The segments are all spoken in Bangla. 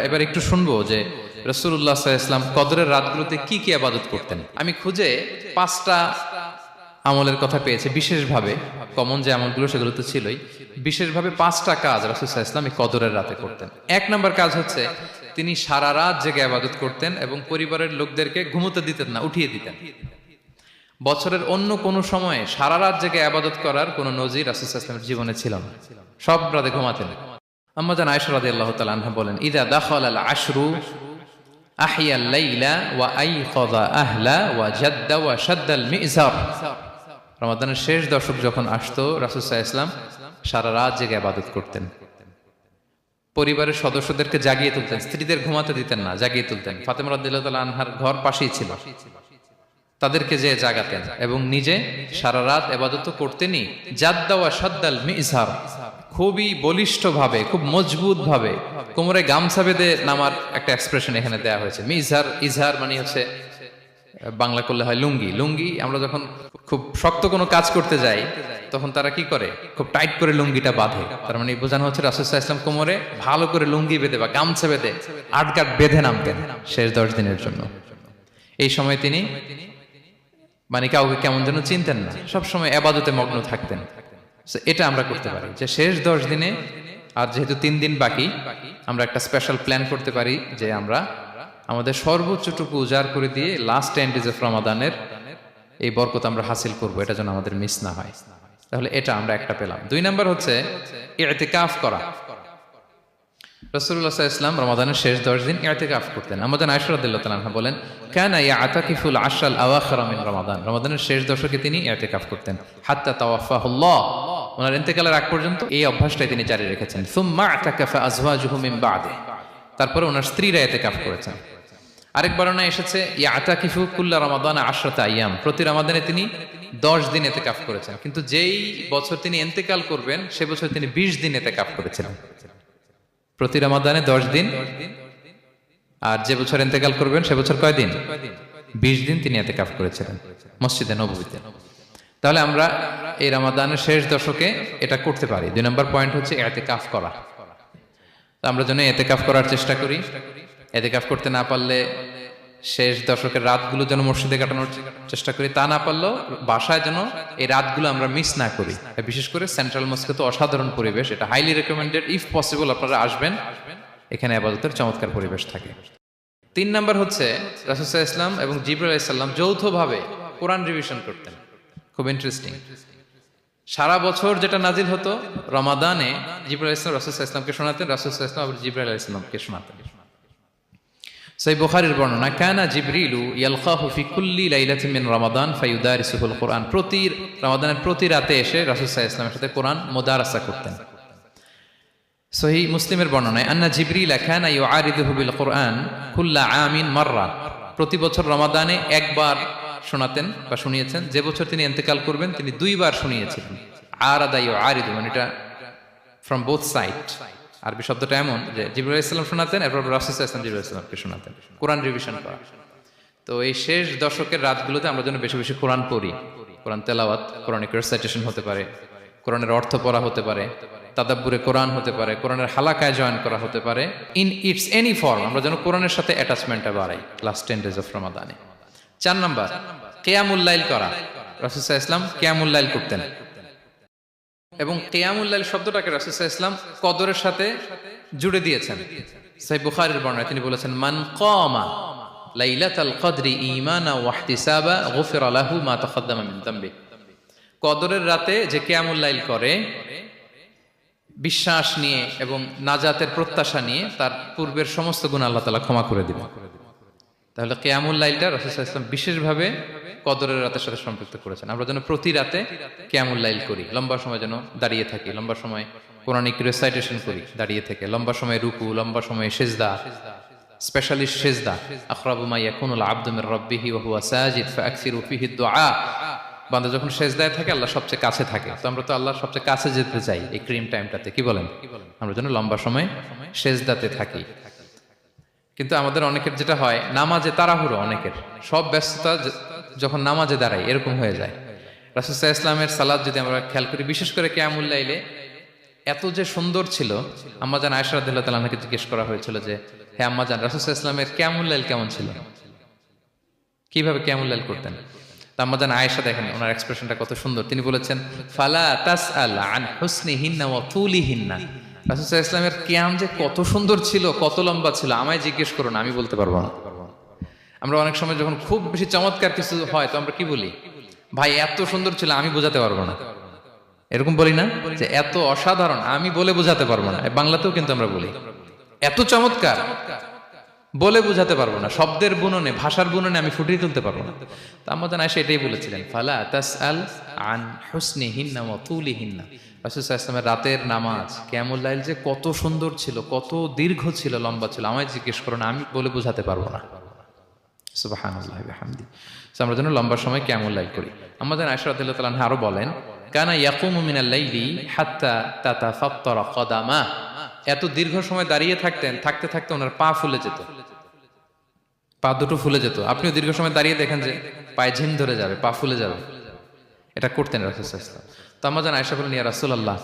এবার একটু শুনবো যে রাসূলুল্লাহ সাল্লাল্লাহু আলাইহি ওয়াসাল্লাম কদরের রাতগুলোতে কি কি ইবাদত করতেন। আমি খুঁজে 5টা আমলের কথা পেয়েছি বিশেষভাবে, কমন যে আমলগুলো সেগুলো তো ছিলই, বিশেষভাবে 5টা কাজ রাসূল সাল্লাল্লাহু আলাইহি ওয়াসাল্লাম এই কদরের রাতে করতেন। 1 নম্বর কাজ হচ্ছে তিনি সারা রাত জেগে ইবাদত করতেন এবং পরিবারের লোকদেরকে ঘুমোতে দিতেন না, উঠিয়ে দিতেন। বছরের অন্য কোনো সময়ে সারা রাত জেগে ইবাদত করার কোনো নজির রাসূল সাল্লাল্লাহু আলাইহি ওয়াসাল্লামের জীবনে ছিল না। সব রাতে ঘুমাতেন। আম্মা জান আয়েশা রাদিয়াল্লাহু তাআলা আনহা বলেন, ইযা দাখালাল আশরু আহিয়াল লাইলা ওয়া আইকাযা আহলা ওয়া জাদ্দা ওয়া শাদ্দাল মিজার। রমাদানের শেষ দশক যখন আসতো রাসূল সাল্লাল্লাহু আলাইহি ওয়াসাল্লাম সারা রাত জেগে ইবাদত করতেন। পরিবারের সদস্যদেরকে জাগিয়ে তুলতেন, স্ত্রীদের ঘুমাতে দিতেন না, জাগিয়ে তুলতেন। ফাতেমা রাদিয়াল্লাহু তাআলা আনহার ঘর পাশেই ছিল, তাদেরকে যে জাগাতেন এবং নিজে সারা রাত ইবাদত করতেনই। জাদ্দা ওয়া শাদ্দাল মিজার, খুবই বলিষ্ঠ ভাবে, খুব মজবুত ভাবে কোমরে গামছা বেঁধে নামার একটা এক্সপ্রেশন এখানে দেয়া হয়েছে। মিজার, ইজহার মানে হচ্ছে বাংলা করলে হয় লুঙ্গি। লুঙ্গি আমরা যখন খুব শক্ত কোনো কাজ করতে যাই তখন তারা কি করে, খুব টাইট করে লুঙ্গিটা বাঁধে। তার মানে বোঝানো হচ্ছে রাসূল সাল্লাল্লাহু আলাইহি ওয়াসাল্লাম কোমরে ভালো করে লুঙ্গি বেঁধে বা গামছা বেঁধে আটগাট বেঁধে নামতেন শেষ 10 দিনের জন্য। এই সময় তিনি মানে কাউকে কেমন যেন চিনতেন না, সবসময় ইবাদতে মগ্ন থাকতেন। এটা আমরা করতে পারি যে শেষ 10 দিনে, আর যেহেতু 3 দিন বাকি, আমরা একটা স্পেশাল প্ল্যান করতে পারি যে আমরা আমাদের সর্বোচ্চটুকু উজাড় করে দিয়ে লাস্ট 10 ডেজ অফ রমাদানের এই বরকত আমরা হাসিল করব, এটা যেন আমাদের মিস না হয়। তাহলে এটা আমরা একটা পেলাম। 2 নাম্বার হচ্ছে ইতিকাফ করা। রাসূলুল্লাহ সাল্লাল্লাহু আলাইহি ওয়াসাল্লাম রমাদানের শেষ 10 দিন ইতিকাফ করতেন। আমাদের আয়েশা রাদিয়াল্লাহু তাআলা আনহা বলেন, কানা ইয়াতাকিফুল আশরাল আওয়াখির মিন রমাদান। রমাদানের শেষ দশকে তিনি ইতিকাফ করতেন। হাত্তা তাওয়াফাহুল্লাহ, ওনার ইন্তেকালের আগ পর্যন্ত এই অভ্যাসটাই তিনি জারি রেখেছেন। সুম্মা আতাকাফা আজওয়াজুহু মিন বাদে, তারপরে ওনার স্ত্রীরা ইতিকাফ করেছেন। আরেক বর্ণনায় এসেছে ইয়াতাকিফু কুল্লা রমাদান 10 আইয়াম, প্রতি রমাদানে তিনি 10 দিন ইতিকাফ করেছেন। কিন্তু যেই বছর তিনি ইন্তেকাল করবেন সে বছর তিনি 20 দিন ইতিকাফ করেছিলেন। প্রতি রমাদানে 10 দিন, আর যে বছর ইন্তেকাল করবেন সে বছর কয় দিন? 20 দিন তিনি ইতিকাফ করেছিলেন মসজিদে নববীতে। তাহলে আমরা এই রমাদানের শেষ দশকে এটা করতে পারি। 2 নম্বর পয়েন্ট হচ্ছে ইতিকাফ করা। তো আমরা যেন ইতিকাফ করার চেষ্টা করি। ইতিকাফ করতে না পারলে শেষ দশকের রাতগুলো যেন মসজিদে কাটানোর চেষ্টা করি, তা না পারলেও বাসায় যেন এই রাতগুলো আমরা মিস না করি। বিশেষ করে সেন্ট্রাল মস্কে তো অসাধারণ পরিবেশ, এটা হাইলি রেকমেন্ডেড। ইফ পসিবল আপনারা আসবেন, এখানে ইবাদতের চমৎকার পরিবেশ থাকে। 3 নাম্বার হচ্ছে রাসূল সাল্লাল্লাহু আলাইহি ওয়াসাল্লাম এবং জিবরাইল আলাইহিস সালাম যৌথভাবে কোরআন রিভিশন করতেন। খুব ইন্টারেস্টিং। সারা বছর যেটা নাজিল হতো, রমাদানে জিবরাইল আলাইহিস সালাম রাসূল সাল্লাল্লাহু আলাইহি ওয়াসাল্লামকে শোনাতেন, রাসূল সাল্লাল্লাহু আলাইহি ওয়াসাল্লাম আবার জিবরাইল আলাইহিস সালামকে শোনাতেন। সহিহ বুখারীর বর্ণনা, কানা জিবরিলু ইয়ালকাহু ফি কুল্লি লাইলাতিন মিন রমাদান ফায়ুদারিসুহুল কুরআন। প্রতি রমাদানের প্রতি রাতে এসে রাসূল সাল্লাল্লাহু আলাইহি ওয়াসাল্লামের সাথে কোরআন মুদারাসা করতেন। সহিহ মুসলিমের বর্ণনায়, আন্না জিবরিল কানা ইউআরিদুহু বিল কুরআন কুল্লা আমিন মাররা। প্রতি বছর রমাদানে একবার শোনাতেন বা শুনিয়েছেন, যে বছর তিনি ইন্তেকাল করবেন তিনি 2 বার শুনিয়েছিলেন। আরাদা ইউআরিদু মানে এটা ফ্রম বোথ সাইড। আরবি শব্দটা এমন যে জিবরাইল আলাইহিস সালাম শোনাতেন, এরপর রাসূল সাল্লাল্লাহু আলাইহি ওয়াসাল্লাম জিবরাইল আলাইহিস সালামকে শোনাতেন। কোরআন রিভিশন করা। তো এই শেষ দশকের রাতগুলোতে আমরা যেন বেশি বেশি কোরআন পড়ি। কোরআন তেলাওয়াত, কোরআনিক রিসাইটেশন হতে পারে, কোরআনের অর্থ পড়া হতে পারে, তাদাব্বুরে কোরআন হতে পারে, কোরআনের হালাকায় জয়েন করা হতে পারে। ইন ইটস এনি ফর্ম আমরা যেন কোরআনের সাথে অ্যাটাচমেন্টটা বাড়াই লাস্ট 10 ডেজ অফ রমাদানে। 4 নাম্বার কিয়ামুল লাইল করা। রাসূল সাল্লাল্লাহু আলাইহি ওয়াসাল্লাম কিয়ামুল লাইল করতেন এবং কিয়ামুল লাইল শব্দটাকে রাসূল সাল্লাল্লাহু আলাইহি ওয়াসাল্লাম কদরের সাথে জুড়ে দিয়েছেন। সহিহ বুখারীর বর্ণনায় তিনি বলেছেন, মান কামা লাইলাতাল কদরি ঈমানা ওয়া ইহতিসাবা গুফিরা লাহু মা তাকাদ্দামা মিন যামবি। কদরের রাতে যে কিয়ামুল লাইল করে বিশ্বাস নিয়ে এবং নাজাতের প্রত্যাশা নিয়ে, তার পূর্বের সমস্ত গুনাহ আল্লাহ তাআলা ক্ষমা করে দিবেন। তাহলে কিয়ামুল লাইলটা রাসূল সাল্লাল্লাহু আলাইহি ওয়াসাল্লাম বিশেষভাবে কদরের রাতের সাথে সম্পৃক্ত করেছেন। আমরা যেন প্রতি রাতে কিয়ামুল লাইল করি, লম্বা সময় যেন দাঁড়িয়ে থাকি, লম্বা সময় কোরআনিক রিসাইটেশন করি দাঁড়িয়ে থেকে, লম্বা সময় রুকু, লম্বা সময় সিজদা, স্পেশালি সিজদা। আখরাবু মা ইয়াকুনুল আবদু মির রাব্বিহি ওয়া হুয়া সাজিদ ফাআকসিরু ফিহি দুআ। বান্দা যখন সিজদায় থাকে আল্লাহ সবচেয়ে কাছে থাকে। তো আমরা তো আল্লাহর সবচেয়ে কাছে যেতে চাই এই ক্রিম টাইমটাতে, কি বলেন? আমরা যেন লম্বা সময় সিজদাতে থাকি। কিন্তু আমাদের অনেকের যেটা হয়, নামাজে তাড়াহুড়ো, অনেকের সব ব্যস্ততা যখন নামাজে দাঁড়াই এরকম হয়ে যায়। রাসূল সাল্লাল্লাহু আলাইহি ওয়াসাল্লামের সালাত যদি আমরা খেয়াল করি, বিশেষ করে কিয়ামুল লাইলে এত যে সুন্দর ছিল। আম্মা জান আয়েশা রাদিয়াল্লাহু তাআলা আনহাকে জিজ্ঞেস করা হয়েছিল যে হে আম্মা জান, রাসূল সাল্লাল্লাহু আলাইহি ওয়াসাল্লামের কিয়ামুল লাইল কেমন ছিল, কিভাবে কিয়ামুল লাইল করতেন? তা আম্মা জান আয়েশা দেখেন ওনার এক্সপ্রেশনটা কত সুন্দর। তিনি বলেছেন, ফালা তাসআল আন হুসনিহিন্না ওয়া তুলিহিন্না। রাসূল সাল্লাল্লাহু আলাইহি ওয়াসাল্লামের কিয়াম যে কত সুন্দর ছিল, কত লম্বা ছিল, আমায় জিজ্ঞেস করো না, আমি বলতে পারবো না। আমরা অনেক সময় যখন খুব বেশি চমৎকার কিছু হয় তো আমরা কি বলি, ভাই এত সুন্দর ছিল, আমি বোঝাতে পারবো না। এরকম বলি না যে এত অসাধারণ, আমি বলে বোঝাতে পারবো না। বাংলাতেও কিন্তু আমরা বলি এত চমৎকার, বলে বোঝাতে পারবো না, শব্দের বুননে, ভাষার বুননে আমি ফুটিয়ে তুলতে পারবো না। তা আমাদের আয়েশা এটাই বলেছিলেন, ফালা তাসআল আন হুসনিহিন্না ওয়া তুলিহিন্না। রাসূল সাল্লাল্লাহু আলাইহি ওয়াসাল্লামের রাতের নামাজ কিয়ামুল লাইল যে কত সুন্দর ছিল, কত দীর্ঘ ছিল, লম্বা ছিল, আমায় জিজ্ঞেস করো না, আমি বলে বোঝাতে পারবো না। সুবহানাল্লাহি ওয়া বিহামদিহি। আমরা যেন লম্বা সময় কিয়ামুল লাইল করি। আমাদের আয়েশা রাদিয়াল্লাহু তাআলা আনহা আরো বলেন, কানা ইয়াকুমু মিনাল লাইলি হাত্তা তাতাফাত্তারা কদামা। এত দীর্ঘ সময় দাঁড়িয়ে থাকতেন, থাকতে থাকতে ওনার পা ফুলে যেত, পা দুটো ফুলে যেত। আপনিও দীর্ঘ সময় দাঁড়িয়ে দেখেন যে পায়ে ঝিম ধরে যাবে, পা ফুলে যাবে, এটা করতেন রাসূল সাল্লাল্লাহু আলাইহি ওয়াসাল্লাম। তো আম্মা জান আয়েশা বলেন, ইয়া রাসূলুল্লাহ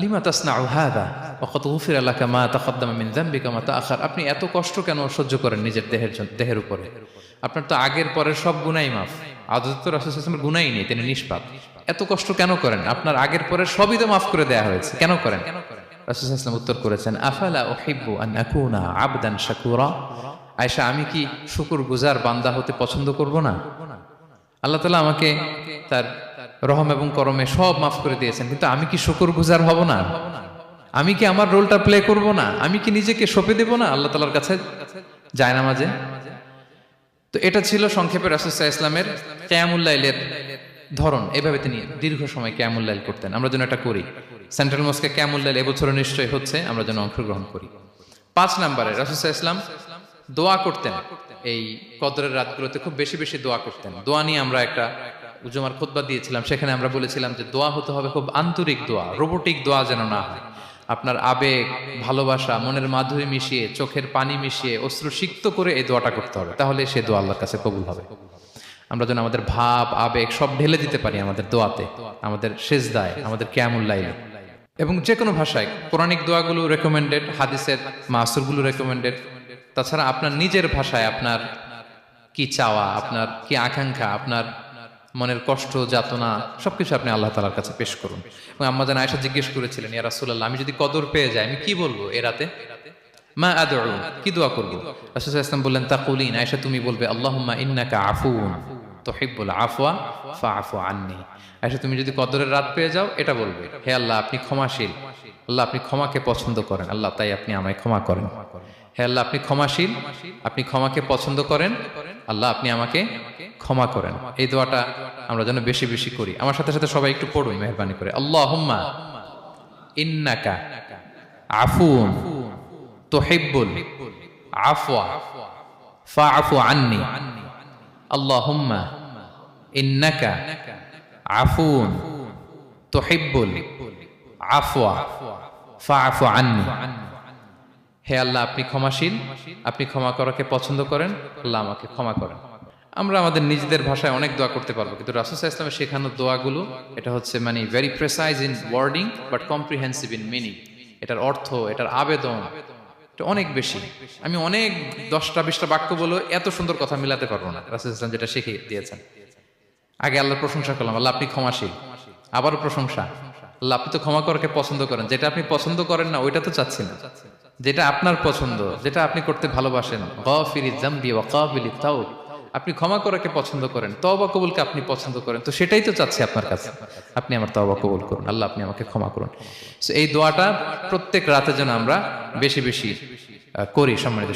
লিমা তাসনাউ হাযা ওয়া ক্বাদ গুফিরা লাকা মা তাকাদ্দামা মিন যামবিকা ওয়া মা তাআখার। আপনি এত কষ্ট কেন সহ্য করেন নিজের দেহের উপরে? আপনার তো আগের পরের সব গুনাহ মাফ। আদতে তো রাসূল সাল্লাল্লাহু আলাইহি ওয়াসাল্লামের গুনাহই নেই, তিনি নিষ্পাপ। এত কষ্ট কেন করেন? আপনার আগের পরের সবই তো মাফ করে দেয়া হয়েছে, কেন করেন? রাসূল সাল্লাল্লাহু আলাইহি ওয়াসাল্লাম উত্তর করেছেন, আফালা উহিব্বু আন আকুনা আবদান শাকুরা। আয়েশা, আমি কি শুকরগুজার বান্দা হতে পছন্দ করব না? আল্লাহ তাআলা আমাকে তার রহম এবং করমে সব মাফ করে দিয়েছেন, কিন্তু আমি কি শুকরগুজার হব না? আমি কি আমার রোলটা প্লে করব না? আমি কি নিজেকে সঁপে দেব না আল্লাহ তাআলার কাছে জায়নামাজে? তো এটা ছিল সংক্ষেপে রাসূল সাল্লাল্লাহু আলাইহি ওয়াসাল্লামের কিয়ামুল লাইলের ধরন। এভাবে তিনি দীর্ঘ সময় কিয়ামুল লাইল করতেন। আমরা যেন এটা করি। সেন্ট্রাল মস্কে কিয়ামুল লাইল এবছর নিশ্চয়ই হচ্ছে, আমরা যেন অংশগ্রহণ করি। 5 নম্বরে রাসূল সাল্লাল্লাহু আলাইহি ওয়াসাল্লাম দোয়া করতেন। এই কদরের রাতগুলোতে খুব বেশি বেশি দোয়া করতেন। দোয়া নিয়ে আমরা একটা জুমার খুতবা দিয়েছিলাম, সেখানে আমরা বলেছিলাম যে দোয়া হতে হবে খুব আন্তরিক দোয়া, রোবোটিক দোয়া যেন না হয়। আপনার আবেগ, ভালোবাসা, মনের মাধুরী মিশিয়ে, চোখের পানি মিশিয়ে, অশ্রু সিক্ত করে এই দোয়াটা করতে হবে, তাহলে সে দোয়া আল্লাহর কাছে কবুল হবে। আমরা যেন আমাদের ভাব, আবেগ সব ঢেলে দিতে পারি আমাদের দোয়াতে, আমাদের সেজদায়, আমাদের কিয়ামুল লাইলে। এবং যে কোনো ভাষায় কোরআনিক দোয়াগুলো রেকমেন্ডেড, হাদিসের মাসুরগুলো রেকমেন্ডেড। তাছাড়া আপনার নিজের ভাষায় আপনার কি চাওয়া, আপনার কি আকাঙ্ক্ষা, আপনার মনের কষ্ট, যাতনা সবকিছু আপনি আল্লাহ তাআলার কাছে পেশ করুন। এবং আম্মা জান আয়েশা জিজ্ঞেস করেছিলেন, ইয়া রাসূলুল্লাহ, আমি যদি কদর পেয়ে যাই আমি কি বলবো এ রাতে? মা আদউ, কি দোয়া করব? রাসূল সাল্লাল্লাহু আলাইহি ওয়াসাল্লাম বললেন, তাকুলিন, আয়েশা তুমি বলবে, আল্লাহুম্মা ইন্নাকা আফুউন তুহিব্বুল আফওয়া ফাআফু আন্নী। আয়েশা তুমি যদি কদরের রাত পেয়ে যাও এটা বলবে, হে আল্লাহ আপনি ক্ষমাশীল, আল্লাহ আপনি ক্ষমাকে পছন্দ করেন, আল্লাহ তাই আপনি আমায় ক্ষমা করেন। হে আল্লাহ আপনি ক্ষমাশীল, আপনি ক্ষমাকে পছন্দ করেন, আল্লাহ আপনি আমাকে ক্ষমা করেন। এই দোয়াটা আমরা যেন বেশি বেশি করি। আমার সাথে সাথে সবাই একটু পড়ুন মেহেরবানি করে, আল্লাহুম্মা ইন্নাকা আফুউন তুহিব্বুল আফওয়া ফাআফু আন্নী। আল্লাহুম্মা ইন্নাকা আফুউন তুহিব্বুল আফওয়া ফাআফু আন্নী। হে আল্লাহ আপনি ক্ষমাশীল, আপনি ক্ষমা করাকে পছন্দ করেন, আল্লাহ আমাকে ক্ষমা করেন। আমরা আমাদের নিজেদের ভাষায় অনেক দোয়া করতে পারবো, কিন্তু রাসূল সাল্লাল্লাহু আলাইহি ওয়াসাল্লামের শেখানো দোয়াগুলো এটা হচ্ছে মানে very precise in wording but comprehensive in meaning. এটার অর্থ, এটার আবেদন এটা অনেক বেশি। আমি অনেক 10টা 20টা বাক্য বলে এত সুন্দর কথা মিলাতে পারবো না। রাসূল সাল্লাল্লাহু আলাইহি ওয়াসাল্লাম যেটা শিখিয়ে দিয়েছেন, আগে আল্লাহর প্রশংসা করলাম, আল্লাহ আপনি ক্ষমাশীল, আবারও প্রশংসা, আল্লাহ আপনি তো ক্ষমা করাকে পছন্দ করেন। যেটা আপনি পছন্দ করেন না ওইটা তো চাচ্ছি না, যেটা আপনার পছন্দ, যেটা আপনি করতে ভালোবাসেন, গাফিরিজ যামবি ওয়া কাবিলিত তাওব, আপনি ক্ষমা করাকে পছন্দ করেন, তওবা কবুলকে আপনি পছন্দ করেন, তো সেটাই তো চাচ্ছি আপনার কাছে, আপনি আমার তওবা কবুল করুন, আল্লাহ আপনি আমাকে ক্ষমা করুন। সো এই দোয়াটা প্রত্যেক রাতে যেন আমরা বেশি বেশি করি সম্মানিত